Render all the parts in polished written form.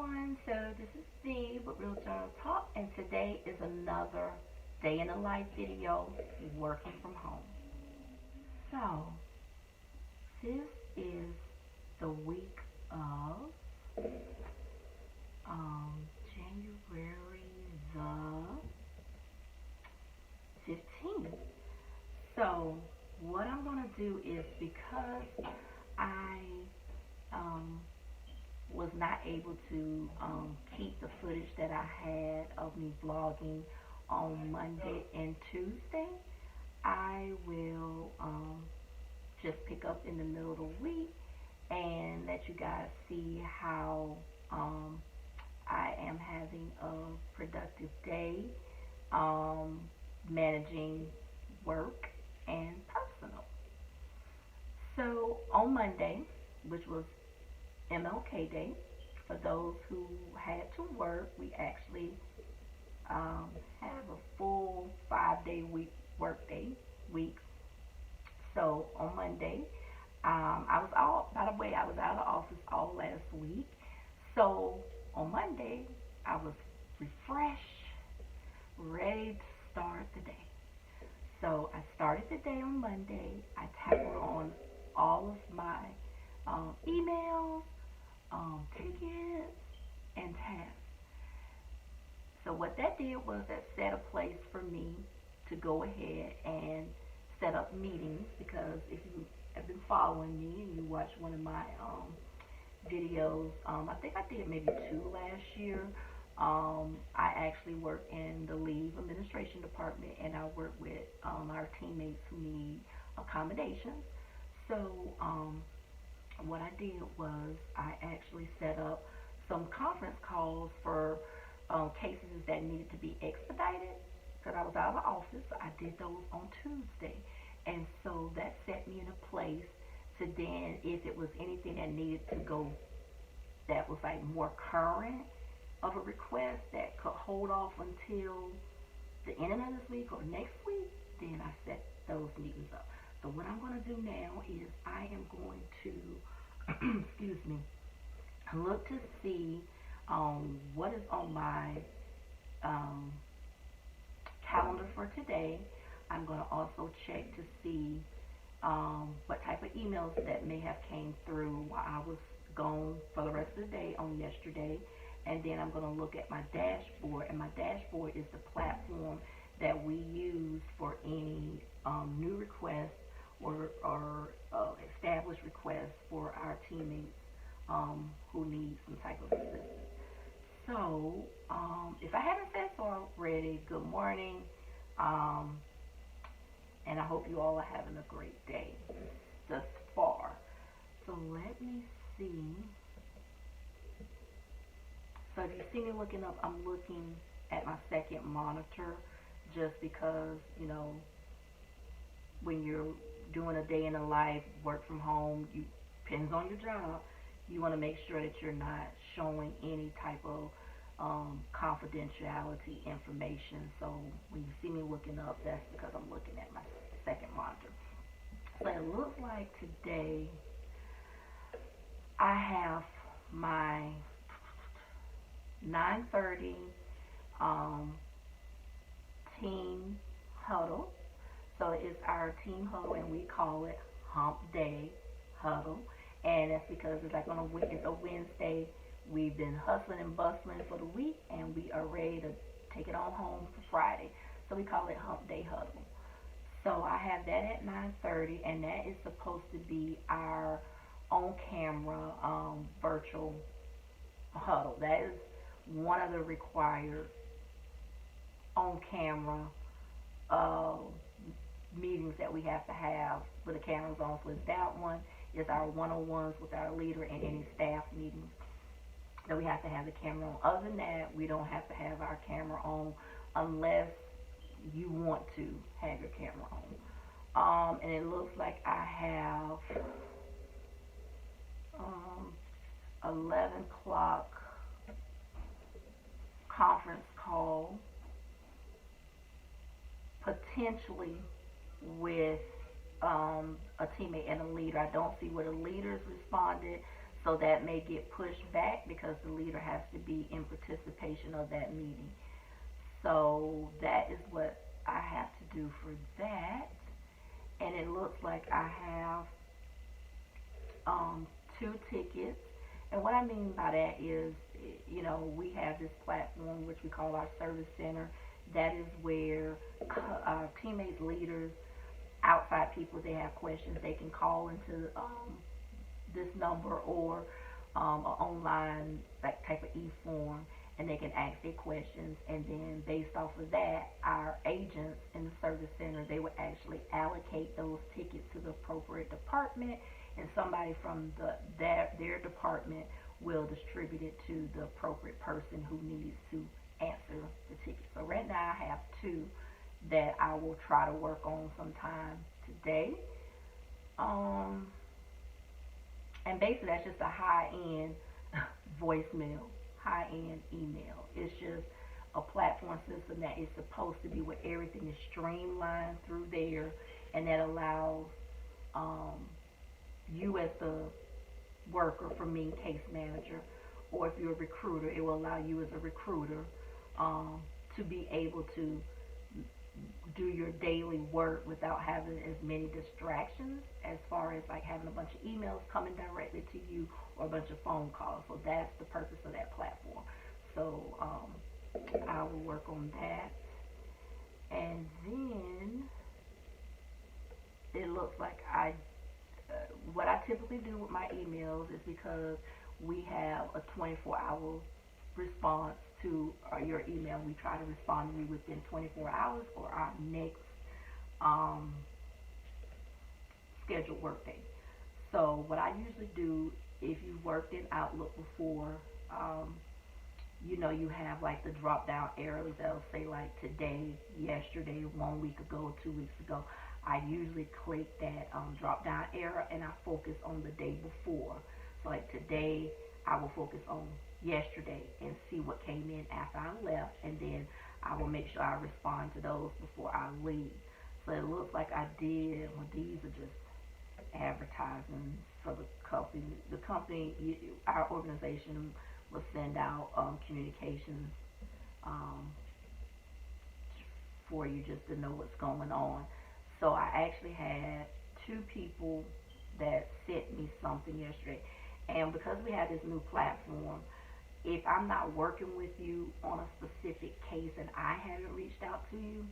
everyone. So this is Steve with Real Journal Talk, and today is another day in the life video working from home. So this is the week of January the 15th. So what I'm gonna do is, because I was not able to keep the footage that I had of me vlogging on Monday and Tuesday, I will just pick up in the middle of the week and let you guys see how I am having a productive day, managing work and personal. So on Monday, which was MLK Day, for those who had to work, we actually have a full 5-day work day week. So on Monday, by the way, I was out of the office all last week. So on Monday, I was refreshed, ready to start the day. So I started the day on Monday. I tackled on all of my emails, tickets, and tasks. So what that did was that set a place for me to go ahead and set up meetings, because if you have been following me and you watched one of my videos, I think I did maybe 2 last year. I actually work in the leave administration department, and I work with our teammates who need accommodations. So what I did was I actually set up some conference calls for cases that needed to be expedited, because I was out of the office. So I did those on Tuesday, and so that set me in a place to then, if it was anything that needed to go that was like more current of a request that could hold off until the end of this week or next week, then I set those meetings up. So what I'm going to do now is I am going to, excuse me, look to see what is on my calendar for today. I'm going to also check to see what type of emails that may have came through while I was gone for the rest of the day on yesterday. And then I'm going to look at my dashboard, and my dashboard is the platform that we use for any new requests or established requests for our teammates who need some type of assistance. So if I haven't said so already, good morning, and I hope you all are having a great day thus far. So let me see. So if you see me looking up, I'm looking at my second monitor, just because, you know, when you're doing a day in the life, work from home, depends on your job, you want to make sure that you're not showing any type of confidentiality information. So when you see me looking up, that's because I'm looking at my second monitor. So it looks like today I have my 9:30 team huddle. So it's our team huddle, and we call it Hump Day Huddle. And that's because it's like it's a Wednesday. We've been hustling and bustling for the week, and we are ready to take it on home for Friday. So we call it Hump Day Huddle. So I have that at 9:30, and that is supposed to be our on-camera virtual huddle. That is one of the required on-camera meetings that we have to have with the cameras on. So that one is our one-on-ones with our leader, and any staff meetings that we have to have the camera on. Other than that, we don't have to have our camera on unless you want to have your camera on. And it looks like I have 11 o'clock conference call, potentially with a teammate and a leader. I don't see where the leaders responded, So that may get pushed back because the leader has to be in participation of that meeting. So that is what I have to do for that. And it looks like I have um, 2 tickets. And what I mean by that is, we have this platform which we call our service center. That is where teammates, leaders, outside people, they have questions, they can call into this number or an online like type of e-form, and they can ask their questions, and then based off of that, our agents in the service center, they would actually allocate those tickets to the appropriate department, and somebody from their department will distribute it to the appropriate person who needs to answer the ticket. So right now I have 2 that I will try to work on sometime today. Um, and basically that's just a high end voicemail, high end email. It's just a platform system that is supposed to be where everything is streamlined through there, and that allows um, you as the worker, for me, case manager, or if you're a recruiter, it will allow you as a recruiter um, to be able to do your daily work without having as many distractions as far as like having a bunch of emails coming directly to you or a bunch of phone calls. So that's the purpose of that platform. So I will work on that. And then it looks like what I typically do with my emails is, because we have a 24-hour response to your email. We try to respond to you within 24 hours for our next um, scheduled workday. So what I usually do, if you've worked in Outlook before, you have like the drop down arrows that'll say like today, yesterday, 1 week ago, 2 weeks ago. I usually click that drop down arrow and I focus on the day before. So like today, I will focus on yesterday and see what came in after I left, and then I will make sure I respond to those before I leave. So it looks like I did. Well, these are just advertising for the company. The company, our organization, will send out communications um, for you just to know what's going on. So I actually had 2 people that sent me something yesterday. And because we have this new platform, if I'm not working with you on a specific case and I haven't reached out to you,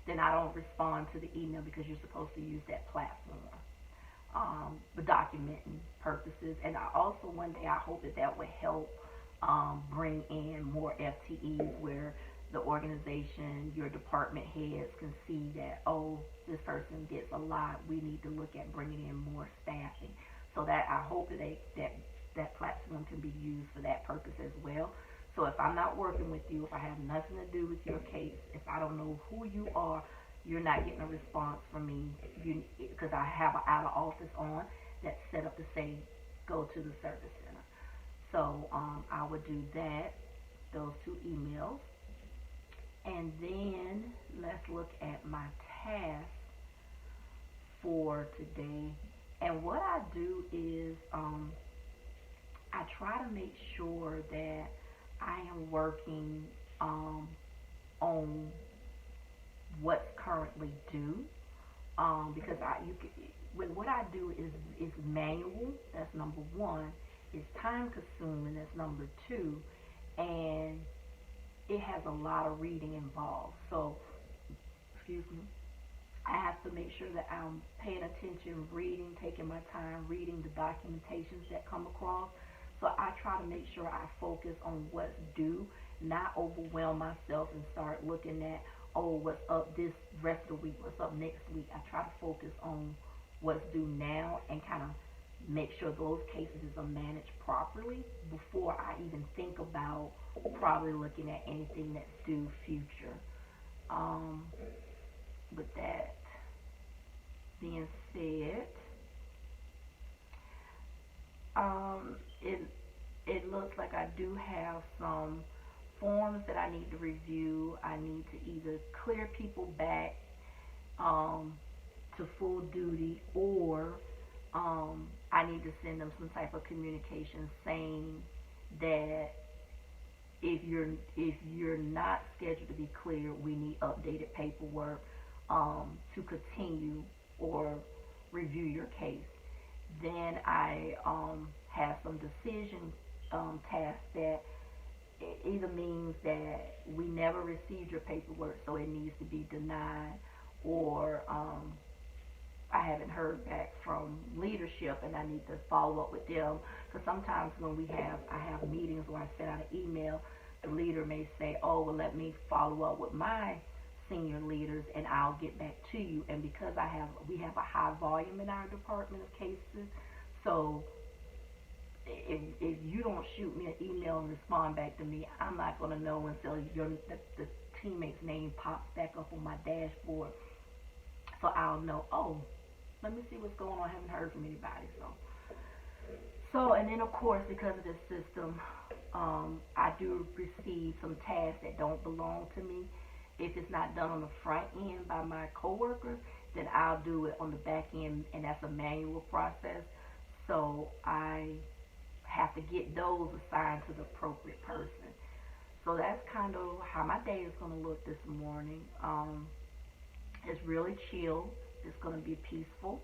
then I don't respond to the email, because you're supposed to use that platform for documenting purposes. And I also, one day, I hope that would help bring in more FTEs, where the organization, your department heads can see that, oh, this person gets a lot, we need to look at bringing in more staffing. So that I hope that platform can be used for that purpose as well. So if I'm not working with you, if I have nothing to do with your case, if I don't know who you are, you're not getting a response from me, because I have an out of office on that's set up to say go to the service center. So I would do that, those 2 emails. And then let's look at my task for today. And what I do is I try to make sure that I am working on what's currently due, because what I do is manual. That's number 1. It's time consuming. That's number 2, and it has a lot of reading involved. So, excuse me, I have to make sure that I'm paying attention, reading, taking my time, reading the documentations that come across. So I try to make sure I focus on what's due, not overwhelm myself and start looking at, oh, what's up this rest of the week, what's up next week. I try to focus on what's due now and kind of make sure those cases are managed properly before I even think about probably looking at anything that's due future. With that being said, it looks like I do have some forms that I need to review. I need to either clear people back to full duty, or I I need to send them some type of communication saying that if you're not scheduled to be cleared, we need updated paperwork to continue or review your case. Then I have some decision tasks that either means that we never received your paperwork, so it needs to be denied, or I haven't heard back from leadership and I need to follow up with them. Because sometimes when I have meetings where I send out an email, the leader may say, oh, well, let me follow up with my senior leaders and I'll get back to you. And because we have a high volume in our department of cases, so if you don't shoot me an email and respond back to me, I'm not going to know until the teammate's name pops back up on my dashboard. So I'll know, oh, let me see what's going on. I haven't heard from anybody. And then of course, because of this system, I do receive some tasks that don't belong to me. If it's not done on the front end by my coworkers, then I'll do it on the back end, and that's a manual process. So I have to get those assigned to the appropriate person. So that's kind of how my day is going to look this morning. It's really chill. It's going to be peaceful.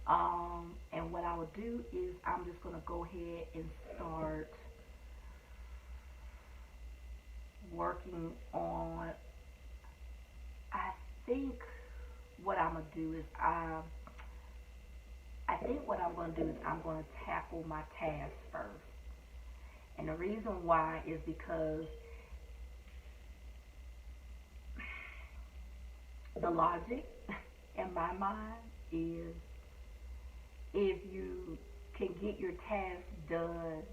And what I will do is I'm just going to go ahead and start working on, I think what I'm going to do is I think what I'm going to do is I'm going to tackle my tasks first. And the reason why is because the logic in my mind is if you can get your tasks done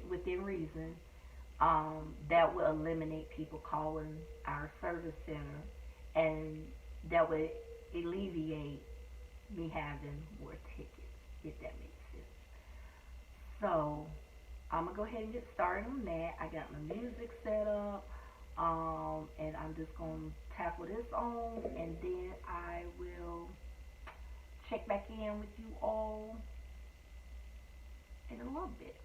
within reason, that will eliminate people calling our service center, and that would alleviate me having more tickets, if that makes sense. So I'm going to go ahead and get started on that. I got my music set up. And I'm just going to tackle this on, and then I will check back in with you all in a little bit.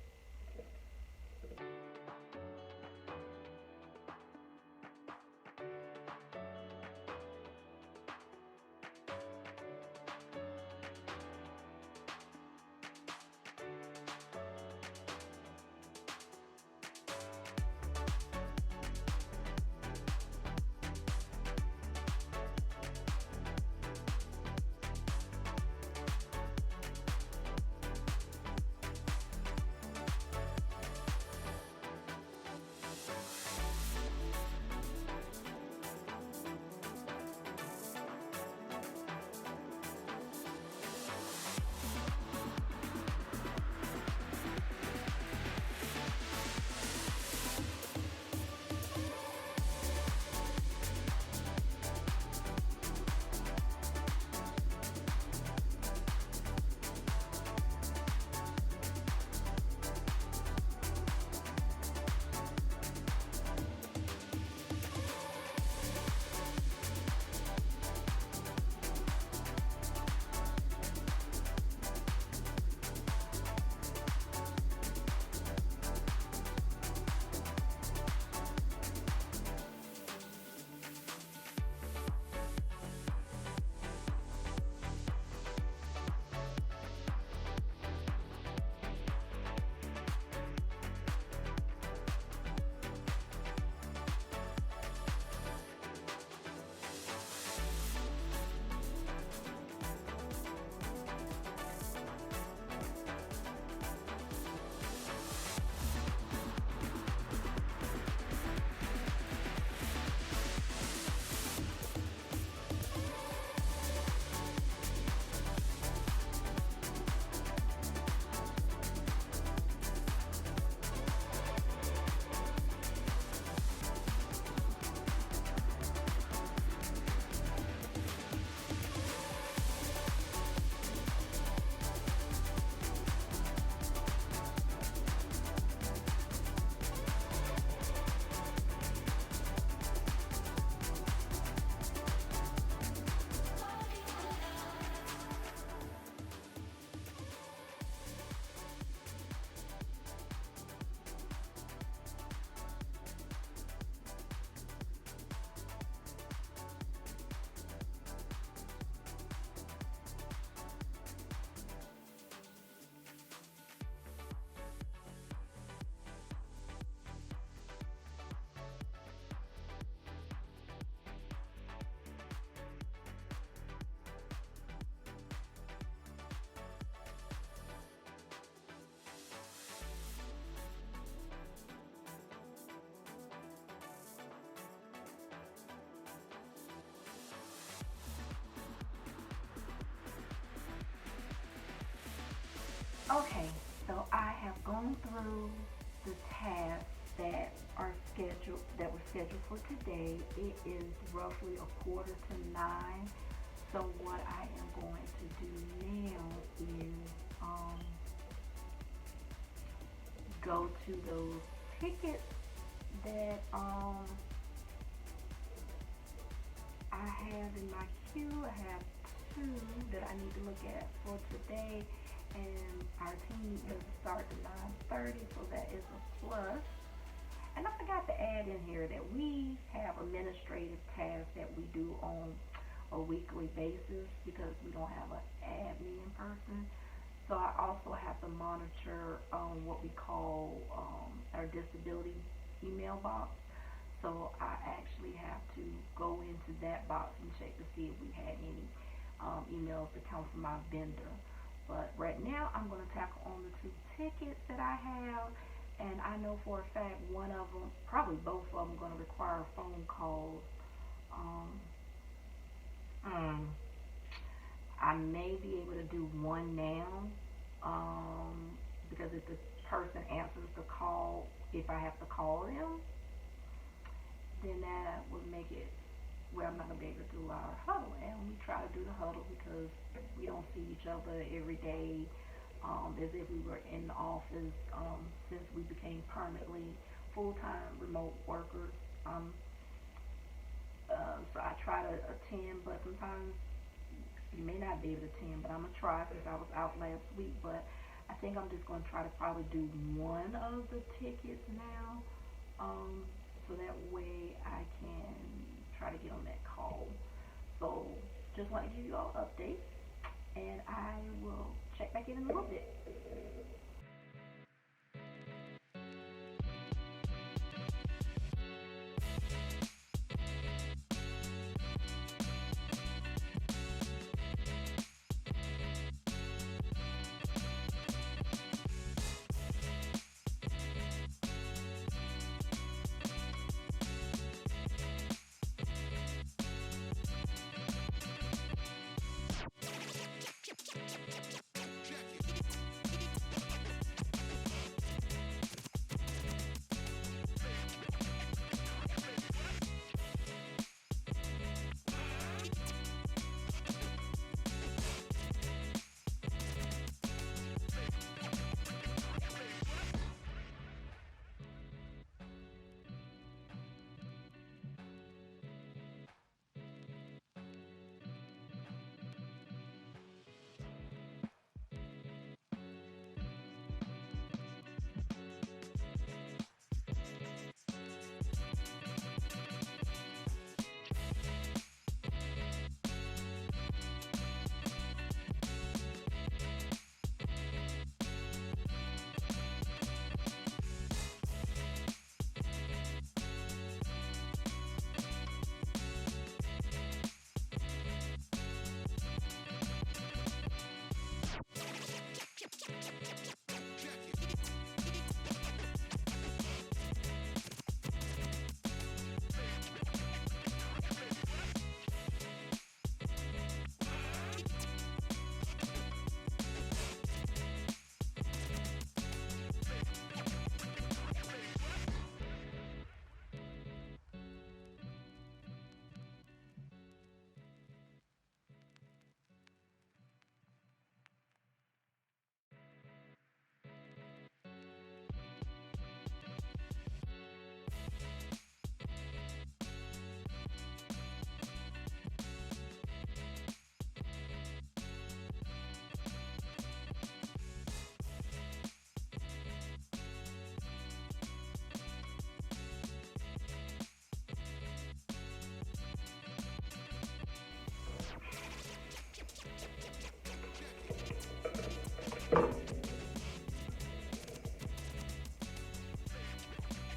Okay, so I have gone through the tasks that were scheduled for today. It is roughly a quarter to 9. So what I am going to do now is um, go to those tickets that I have in my queue. I have two that I need to look at for today, and our team doesn't start at 9:30, so that is a plus. And I forgot to add in here that we have administrative tasks that we do on a weekly basis because we don't have an admin person. So I also have to monitor what we call our disability email box. So I actually have to go into that box and check to see if we had any emails that come from my vendor. But right now I'm going to tackle on the two tickets that I have. And I know for a fact one of them, probably both of them, going to require phone calls. Um, mm, I may be able to do one now, because if the person answers the call, if I have to call them, then that would make it where I'm not gonna be able to do our huddle. And we try to do the huddle because we don't see each other every day, as if we were in the office, since we became permanently full-time remote workers. Um, so I try to attend, but sometimes you may not be able to attend, but I'm gonna try since I was out last week. But I think I'm just gonna try to probably do one of the tickets now, um, so that way I can try to get on that call. So just want to give you all updates, and I will check back in a little bit.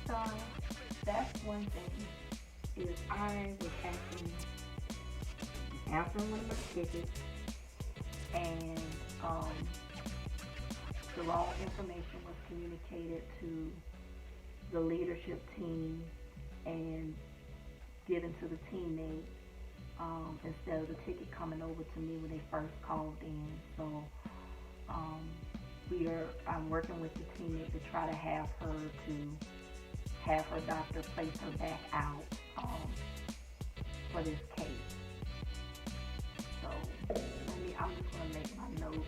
So that's one thing is I was actually answering one of my tickets, and um, the wrong information was communicated to the leadership team and given to the teammate, instead of the ticket coming over to me when they first called in. So um, I'm working with the team to try to have her doctor place her back out for this case. So I'm just gonna make my notes.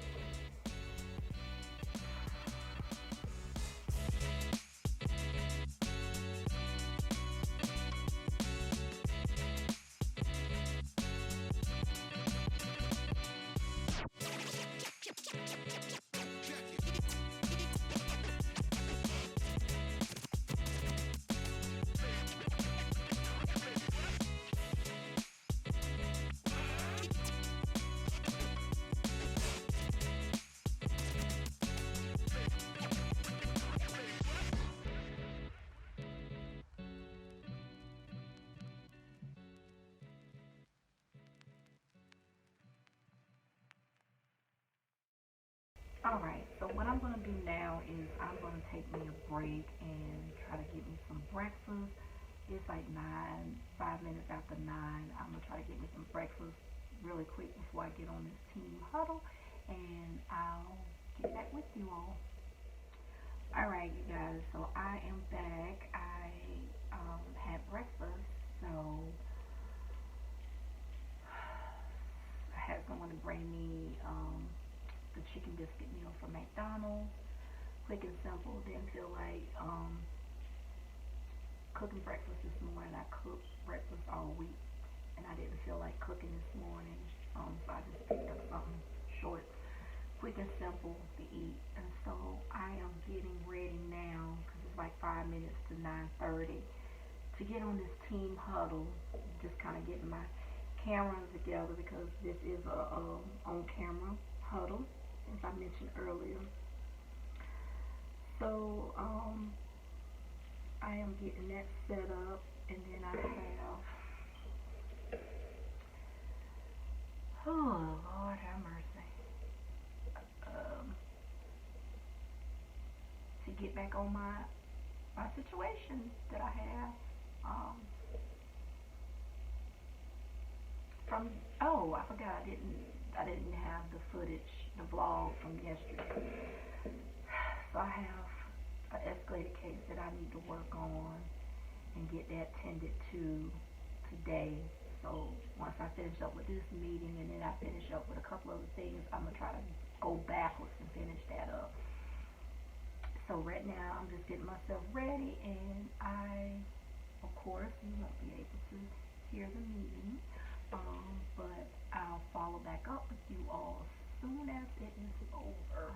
All right. So what I'm gonna do now is I'm gonna take me a break and try to get me some breakfast. It's like 5 minutes after 9. I'm gonna try to get me some breakfast really quick before I get on this team huddle, and I'll get back with you all. All right, you guys. So I am back. I had breakfast, so I had someone to bring me the chicken biscuit meal from McDonald's. Quick and simple. Didn't feel like cooking breakfast this morning. I cooked breakfast all week, and I didn't feel like cooking this morning. So I just picked up something short, quick and simple to eat. And so I am getting ready now because it's like 5 minutes to 9:30 to get on this team huddle. Just kind of getting my camera together because this is a on-camera huddle, as I mentioned earlier. So I am getting that set up, and then I have, oh Lord have mercy, um, to get back on my situation that I have um, from. Oh, I forgot I didn't have the footage, the vlog from yesterday. So I have an escalated case that I need to work on and get that tended to today. So once I finish up with this meeting and then I finish up with a couple other things, I'm gonna try to go backwards and finish that up. So right now I'm just getting myself ready, and of course, you won't be able to hear the meeting, but I'll follow back up with you all as soon as it is over.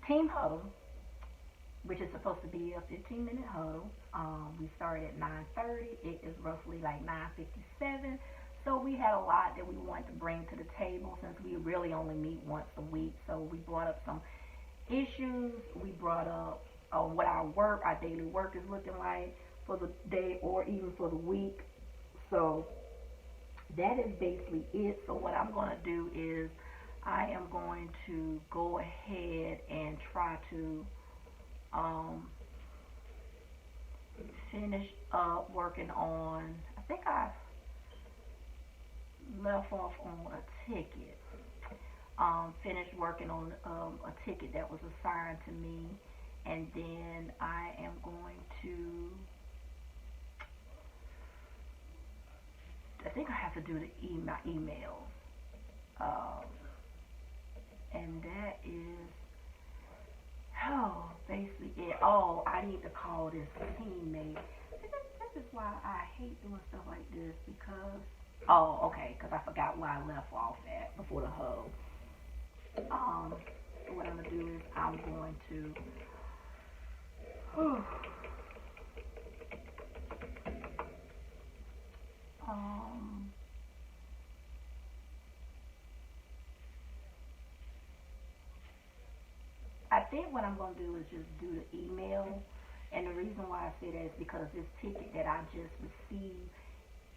team huddle, which is supposed to be a 15-minute huddle. We started at 9:30. It is roughly like 9:57. So we had a lot that we wanted to bring to the table since we really only meet once a week. So we brought up some issues. We brought up what our daily work is looking like for the day or even for the week. So that is basically it. So what I'm going to do is I am going to go ahead and try to um, finish up working on, I think I left off on a ticket. Finished working on a ticket that was assigned to me, and then I am going to, I think I have to do my email, and that is, basically it. Oh, I need to call this teammate. This is why I hate doing stuff like this, because, oh, okay, because I forgot where I left off at before the hub. So what I'm going to do is I'm going to, I think what I'm going to do is just do the email. And the reason why I say that is because this ticket that I just received,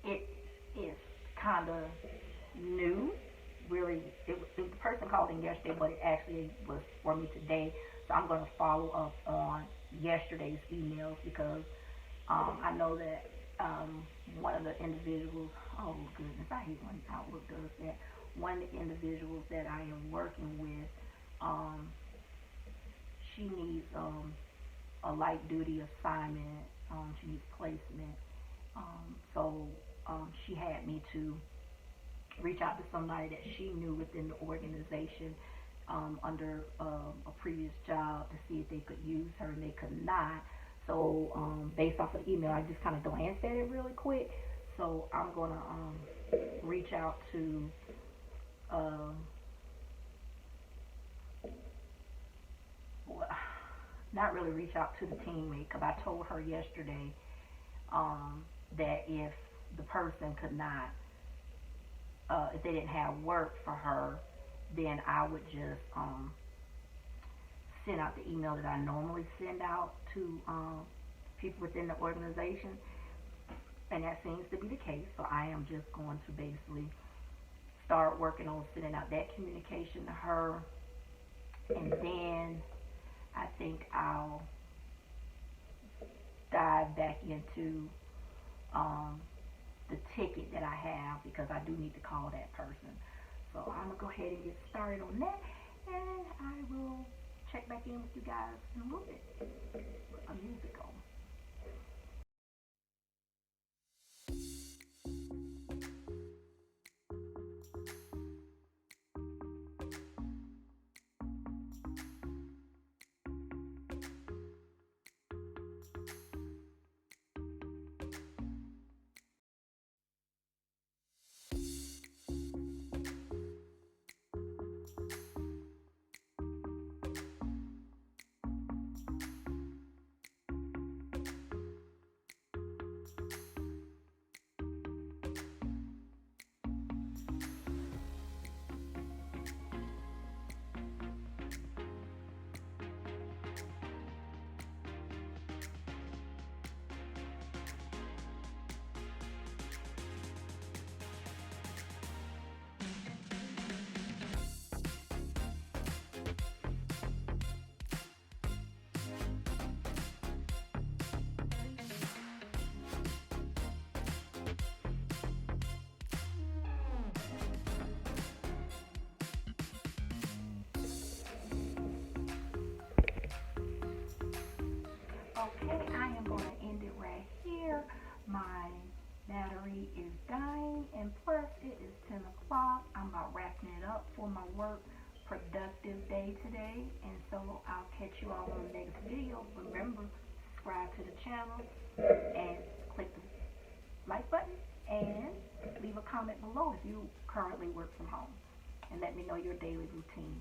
it is kind of new. Really, the person called in yesterday, but it actually was for me today. So I'm going to follow up on yesterday's emails because I know that one of the individuals, oh goodness, I hate when Outlook does that. One of the individuals that I am working with, she needs a light duty assignment. She needs placement. So she had me to reach out to somebody that she knew within the organization under a previous job to see if they could use her, and they could not. So based off of the email, I just kind of glanced at it really quick. So I'm going to reach out to not really reach out to the teammate, because I told her yesterday that if the person could not, if they didn't have work for her, then I would just send out the email that I normally send out to people within the organization, and that seems to be the case. So I am just going to basically start working on sending out that communication to her, and then I think I'll dive back into the ticket that I have, because I do need to call that person. So I'm going to go ahead and get started on that, and I will check back in with you guys in a little bit. Put my music on. Okay, I am going to end it right here. My battery is dying, and plus it is 10 o'clock. I'm about wrapping it up for my work productive day today, and so I'll catch you all on the next video. Remember, subscribe to the channel and click the like button, and leave a comment below if you currently work from home, and let me know your daily routine.